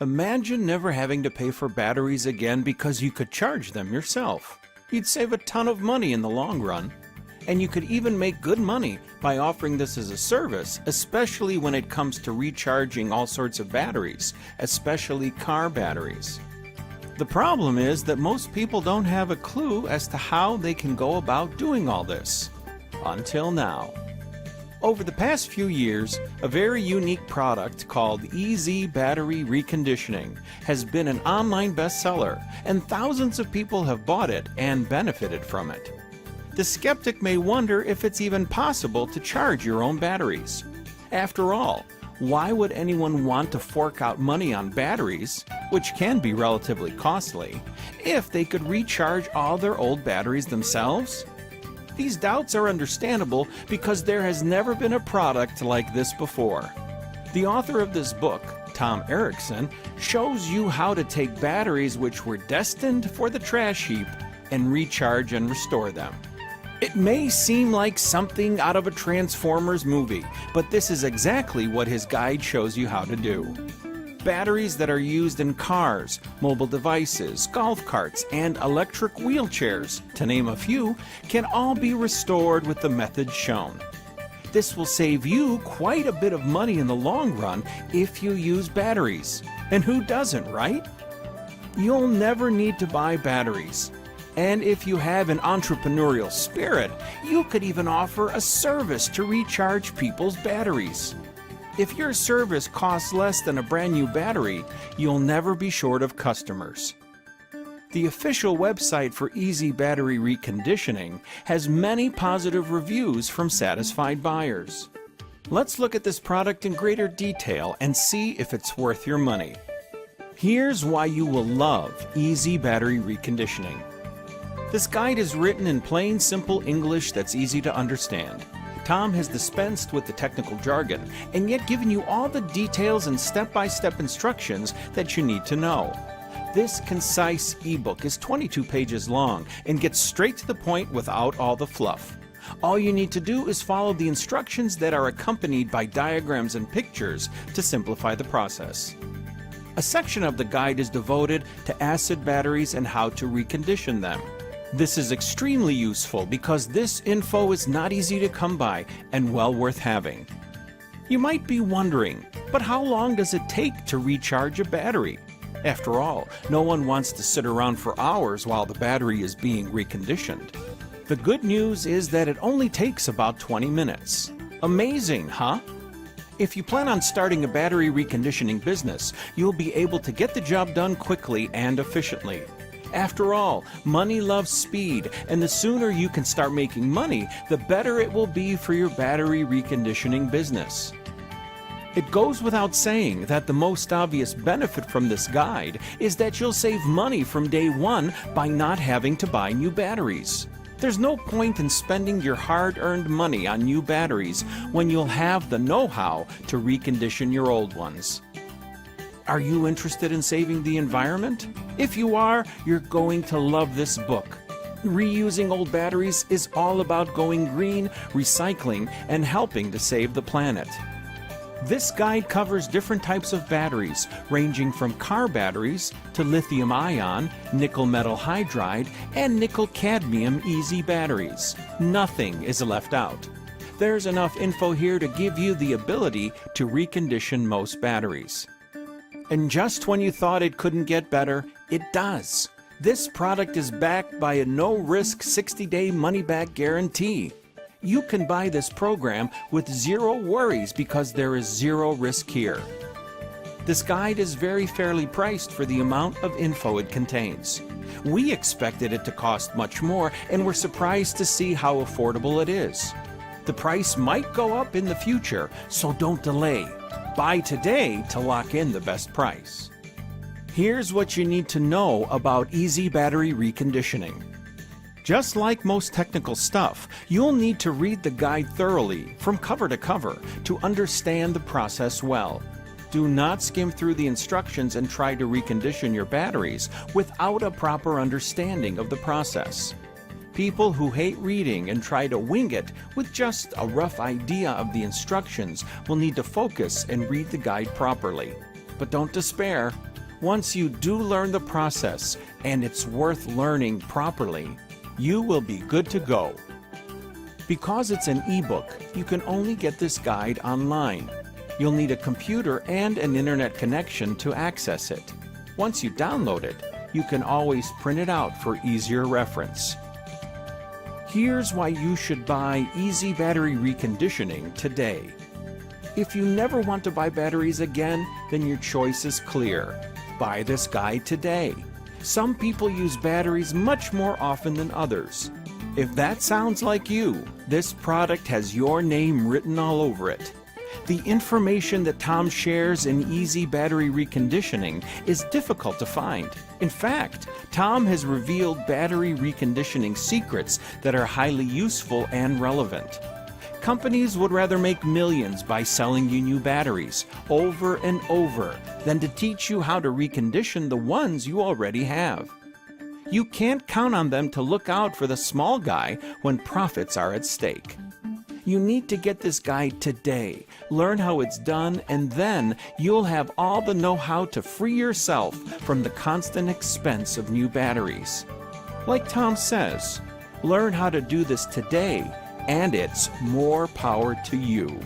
Imagine never having to pay for batteries again because you could charge them yourself. You'd save a ton of money in the long run. And you could even make good money by offering this as a service, especially when it comes to recharging all sorts of batteries, especially car batteries. The problem is that most people don't have a clue as to how they can go about doing all this. Until now. Over the past few years, a very unique product called EZ Battery Reconditioning has been an online bestseller, and thousands of people have bought it and benefited from it. The skeptic may wonder if it's even possible to charge your own batteries. After all, why would anyone want to fork out money on batteries, which can be relatively costly, if they could recharge all their old batteries themselves? These doubts are understandable because there has never been a product like this before. The author of this book, Tom Erickson, shows you how to take batteries which were destined for the trash heap and recharge and restore them. It may seem like something out of a Transformers movie, but this is exactly what his guide shows you how to do. Batteries that are used in cars, mobile devices, golf carts, and electric wheelchairs, to name a few, can all be restored with the methods shown. This will save you quite a bit of money in the long run if you use batteries. And who doesn't, right? You'll never need to buy batteries. And if you have an entrepreneurial spirit, you could even offer a service to recharge people's batteries. If your service costs less than a brand new battery, you'll never be short of customers. The official website for EZ Battery Reconditioning has many positive reviews from satisfied buyers. Let's look at this product in greater detail and see if it's worth your money. Here's why you will love EZ Battery Reconditioning. This guide is written in plain, simple English that's easy to understand. Tom has dispensed with the technical jargon and yet given you all the details and step-by-step instructions that you need to know. This concise ebook is 22 pages long and gets straight to the point without all the fluff. All you need to do is follow the instructions that are accompanied by diagrams and pictures to simplify the process. A section of the guide is devoted to acid batteries and how to recondition them. This is extremely useful because this info is not easy to come by and well worth having. You might be wondering, but how long does it take to recharge a battery? After all, no one wants to sit around for hours while the battery is being reconditioned. The good news is that it only takes about 20 minutes. Amazing, huh? If you plan on starting a battery reconditioning business, you'll be able to get the job done quickly and efficiently. After all, money loves speed, and the sooner you can start making money, the better it will be for your battery reconditioning business. It goes without saying that the most obvious benefit from this guide is that you'll save money from day one by not having to buy new batteries. There's no point in spending your hard-earned money on new batteries when you'll have the know-how to recondition your old ones. Are you interested in saving the environment? If you are, you're going to love this book. Reusing old batteries is all about going green, recycling, and helping to save the planet. This guide covers different types of batteries, ranging from car batteries to lithium-ion, nickel-metal hydride, and nickel-cadmium EZ batteries. Nothing is left out. There's enough info here to give you the ability to recondition most batteries. And just when you thought it couldn't get better, it does. This product is backed by a no-risk 60-day money-back guarantee. You can buy this program with zero worries because there is zero risk here. This guide is very fairly priced for the amount of info it contains. We expected it to cost much more and were surprised to see how affordable it is. The price might go up in the future, so don't delay. Buy today to lock in the best price. Here's what you need to know about EZ Battery Reconditioning. Just like most technical stuff, you'll need to read the guide thoroughly, from cover to cover, to understand the process well. Do not skim through the instructions and try to recondition your batteries without a proper understanding of the process. People who hate reading and try to wing it with just a rough idea of the instructions will need to focus and read the guide properly. But don't despair. Once you do learn the process, and it's worth learning properly, you will be good to go. Because it's an ebook, you can only get this guide online. You'll need a computer and an internet connection to access it. Once you download it, you can always print it out for easier reference. Here's why you should buy EZ Battery Reconditioning today. If you never want to buy batteries again, then your choice is clear. Buy this guide today. Some people use batteries much more often than others. If that sounds like you, this product has your name written all over it. The information that Tom shares in EZ Battery Reconditioning is difficult to find. In fact, Tom has revealed battery reconditioning secrets that are highly useful and relevant. Companies would rather make millions by selling you new batteries over and over than to teach you how to recondition the ones you already have. You can't count on them to look out for the small guy when profits are at stake. You need to get this guide today, learn how it's done, and then you'll have all the know-how to free yourself from the constant expense of new batteries. Like Tom says, learn how to do this today, and it's more power to you.